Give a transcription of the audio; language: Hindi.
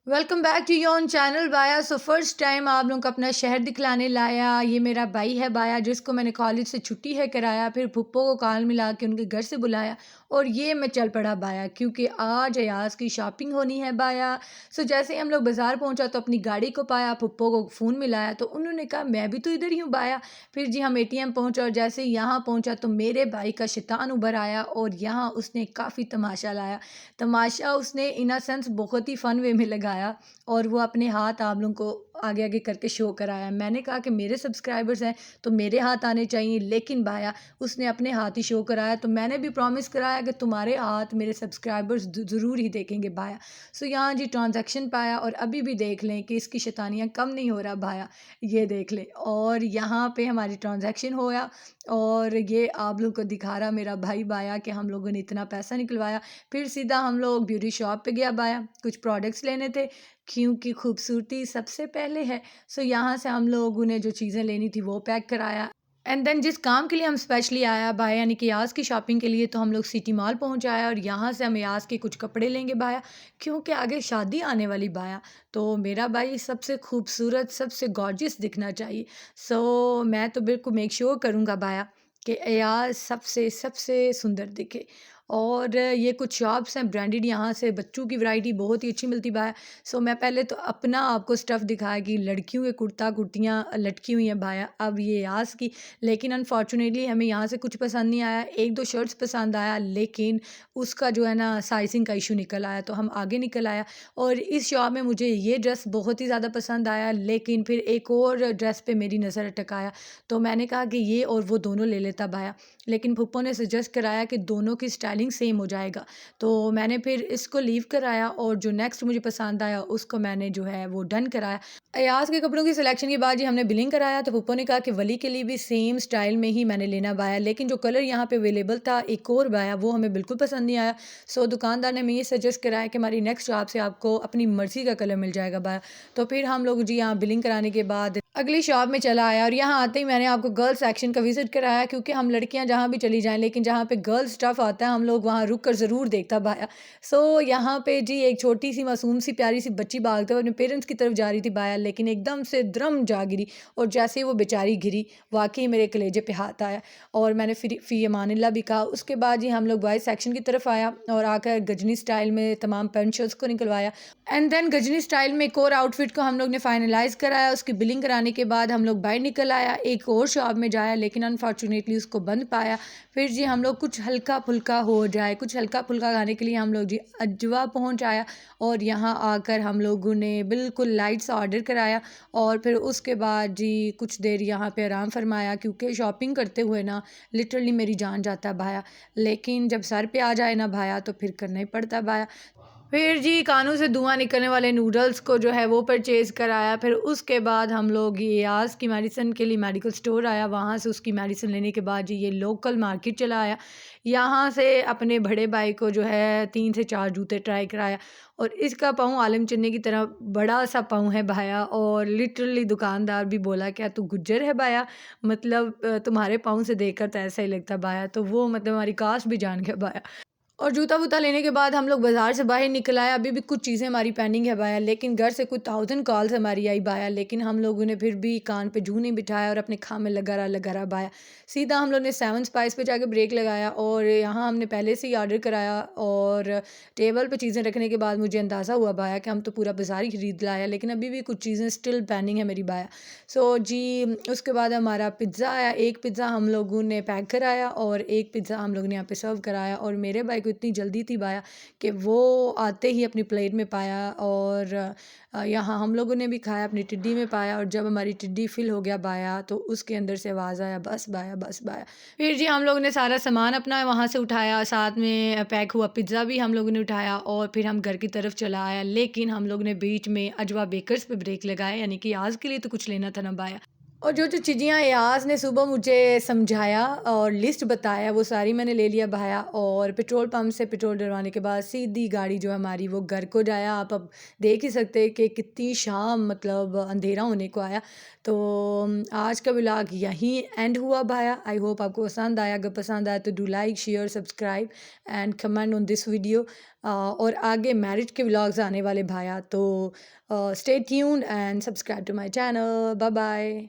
Welcome back to your channel बाया। सो फर्स्ट टाइम आप लोगों को अपना शहर दिखलाने लाया। ये मेरा भाई है बाया, जिसको मैंने कॉलेज से छुट्टी है कराया, फिर पुप्पो को काल मिला के उनके घर से बुलाया और ये मैं चल पड़ा बाया, क्योंकि आज अयाज की शॉपिंग होनी है बाया। सो जैसे ही हम लोग बाज़ार पहुंचा तो अपनी गाड़ी को पाया, पुप्पो को फ़ोन मिलाया तो उन्होंने कहा मैं भी तो इधर ही हूँ बाया। फिर जी हम एटीएम पहुंचा और जैसे ही यहाँ पहुंचा तो मेरे भाई का शैतान उभर आया और यहाँ उसने काफ़ी तमाशा लाया। तमाशा उसने इन अ सेंस बहुत ही फ़न वे में लगाया और वो अपने हाथ आप लोगों को आगे आगे करके शो कराया। मैंने कहा कि मेरे सब्सक्राइबर्स हैं तो मेरे हाथ आने चाहिए, लेकिन भाया उसने अपने हाथ ही शो कराया। तो मैंने भी प्रॉमिस कराया कि तुम्हारे हाथ मेरे सब्सक्राइबर्स ज़रूर ही देखेंगे भाया। सो यहाँ जी ट्रांजैक्शन पाया और अभी भी देख लें कि इसकी शैतानियाँ कम नहीं हो रहा भाया, ये देख लें। और यहाँ पे हमारी ट्रांजैक्शन होया और ये आप लोगों को दिखा रहा मेरा भाई बाया कि हम लोगों ने इतना पैसा निकलवाया। फिर सीधा हम लोग ब्यूटी शॉप पे गया बाया, कुछ प्रोडक्ट्स लेने थे क्योंकि खूबसूरती सबसे पहले है। सो यहाँ से हम लोगों ने जो चीज़ें लेनी थी वो पैक कराया। एंड देन जिस काम के लिए हम स्पेशली आया बाया, यानी कि याज़ की शॉपिंग के लिए, तो हम लोग सिटी मॉल पहुँच आया और यहाँ से हम याज़ के कुछ कपड़े लेंगे बाया, क्योंकि आगे शादी आने वाली बाया। तो मेरा भाई सबसे खूबसूरत सबसे गॉर्जियस दिखना चाहिए। सो मैं तो बिल्कुल मेक श्योर करूँगा बाया कि अयाज़ सबसे सबसे सुंदर दिखे। और ये कुछ शॉप्स हैं ब्रांडेड, यहाँ से बच्चों की वैरायटी बहुत ही अच्छी मिलती बाया। सो मैं पहले तो अपना आपको स्टफ़ दिखाया कि लड़कियों के कुर्ता कुर्तियाँ लटकी हुई हैं बाया, अब ये याज़ की। लेकिन अनफॉर्चुनेटली हमें यहाँ से कुछ पसंद नहीं आया, एक दो शर्ट्स पसंद आया, लेकिन उसका जो है ना साइज़िंग का इशू निकल आया, तो हम आगे निकल आया। और इस शॉप में मुझे ये ड्रेस बहुत ही ज़्यादा पसंद आया, लेकिन फिर एक और ड्रेस पे मेरी नज़र अटकाया, तो मैंने कहा कि ये और वो दोनों ले लेता बाया। लेकिन फूफो ने सजेस्ट कराया कि दोनों की स्टाइलिंग सेम हो जाएगा, तो मैंने फिर इसको लीव कराया और जो नेक्स्ट मुझे पसंद आया उसको मैंने जो है वो डन कराया। अयाज के कपड़ों की सिलेक्शन के बाद जी हमने बिलिंग कराया, तो फूफो ने कहा कि वली के लिए भी सेम स्टाइल में ही मैंने लेना बाया, लेकिन जो कलर यहाँ पे अवेलेबल था एक और बाया, वो हमें बिल्कुल पसंद नहीं आया। सो दुकानदार ने हमें ये सजेस्ट कराया कि हमारी नेक्स्ट शॉप से आपको अपनी मर्ज़ी का कलर मिल जाएगा बाया। तो फिर हम लोग जी यहाँ बिलिंग कराने के बाद अगली शॉप में चला आया और यहाँ आते ही मैंने आपको गर्ल्स सेक्शन का विज़िट कराया, क्योंकि हम लड़कियाँ जहाँ भी चली जाएँ, लेकिन जहाँ पे गर्ल्स स्टफ़ आता है हम लोग वहाँ रुक कर ज़रूर देखता बाया। सो यहाँ पे जी एक छोटी सी मासूम सी प्यारी सी बच्ची भागते हुए अपने पेरेंट्स की तरफ जा रही थी बाया, लेकिन एकदम से द्रम जा गिरी और जैसे ही वो बेचारी गिरी वाकई मेरे कलेजे पे हाथ आया और मैंने फिर फ़ी अमानिल्लाह भी कहा। उसके बाद जी हम लोग बॉयज़ सेक्शन की तरफ आया और आकर गजनी स्टाइल में तमाम पैंट शर्ट्स को निकलवाया। एंड देन गजनी स्टाइल में एक और आउटफिट को हम लोग ने फाइनलाइज़ कराया। उसकी बिलिंग कराने के बाद हम लोग बाहर निकल आया, एक और शॉप में जाया, लेकिन अनफॉर्चुनेटली उसको बंद पाया। फिर जी हम लोग कुछ हल्का फुल्का हो जाए, कुछ हल्का फुल्का खाने के लिए हम लोग जी अजवा पहुंच आया और यहाँ आकर हम लोगों ने बिल्कुल लाइट सा ऑर्डर कराया और फिर उसके बाद जी कुछ देर यहाँ पे आराम फरमाया, क्योंकि शॉपिंग करते हुए ना लिटरली मेरी जान जाता है भाया, लेकिन जब सर पे आ जाए ना भाया तो फिर करना ही पड़ता है भाया। फिर जी कानों से धुआँ निकलने वाले नूडल्स को जो है वो परचेज़ कराया। फिर उसके बाद हम लोग ये याज़ की मेडिसिन के लिए मेडिकल स्टोर आया, वहाँ से उसकी मेडिसिन लेने के बाद जी ये लोकल मार्केट चला आया। यहाँ से अपने बड़े भाई को जो है 3 से 4 जूते ट्राई कराया और इसका पाँव आलम चन्ने की तरह बड़ा-सा पाँव है भाया, और लिटरली दुकानदार भी बोला, क्या तू गुज्जर है भाया? मतलब तुम्हारे पाँव से देखकर तो ऐसा ही लगता है भाया। तो वो मतलब हमारी कास्ट भी जान गया भाया। और जूता-वूता लेने के बाद हम लोग बाज़ार से बाहर निकल आए। अभी भी कुछ चीज़ें हमारी पेंडिंग है बाया, लेकिन घर से कुछ 1000 कॉल्स हमारी आई बाया, लेकिन हम लोगों ने फिर भी कान पे जूं नहीं बिठाया और अपने काम में लगा रहा बाया। सीधा हम लोग ने 7 स्पाइस पे जाके ब्रेक लगाया और यहाँ हमने पहले से ही ऑर्डर कराया और टेबल पे चीज़ें रखने के बाद मुझे अंदाज़ा हुआ बाया कि हम तो पूरा बाज़ार ही खरीद लाया, लेकिन अभी भी कुछ चीज़ें स्टिल पेंडिंग है मेरी बाया। सो जी उसके बाद हमारा पिज़्ज़ा आया। एक पिज़्ज़ा हम लोगों ने पैक कराया और एक पिज़्ज़ा हम लोगों ने यहाँ पे सर्व कराया और मेरे भाई को इतनी जल्दी थी बाया कि वो आते ही अपनी प्लेट में पाया और यहाँ हम लोगों ने भी खाया, अपनी टिड्डी में पाया, और जब हमारी टिड्डी फिल हो गया बाया तो उसके अंदर से आवाज़ आया, बस बाया बस बाया। फिर जी हम लोगों ने सारा सामान अपना वहाँ से उठाया, साथ में पैक हुआ पिज़्ज़ा भी हम लोगों ने उठाया और फिर हम घर की तरफ चला आया, लेकिन हम लोग ने बीच में अजवा बेकर्स पे ब्रेक लगाया, यानी कि आज के लिए तो कुछ लेना था ना बाया। और जो-जो चीज़ियाँ एयाज़ ने सुबह मुझे समझाया और लिस्ट बताया वो सारी मैंने ले लिया भाया, और पेट्रोल पंप से पेट्रोल डलवाने के बाद सीधी गाड़ी जो हमारी वो घर को जाया। आप अब देख ही सकते हैं कि कितनी शाम मतलब अंधेरा होने को आया। तो आज का व्लॉग यहीं एंड हुआ भाया। आई होप आपको पसंद आया। अगर पसंद आया तो do like, share, subscribe and comment on this video. और आगे मैरिज के व्लॉग्स आने वाले भाया, तो stay tuned and subscribe to my channel. Bye bye.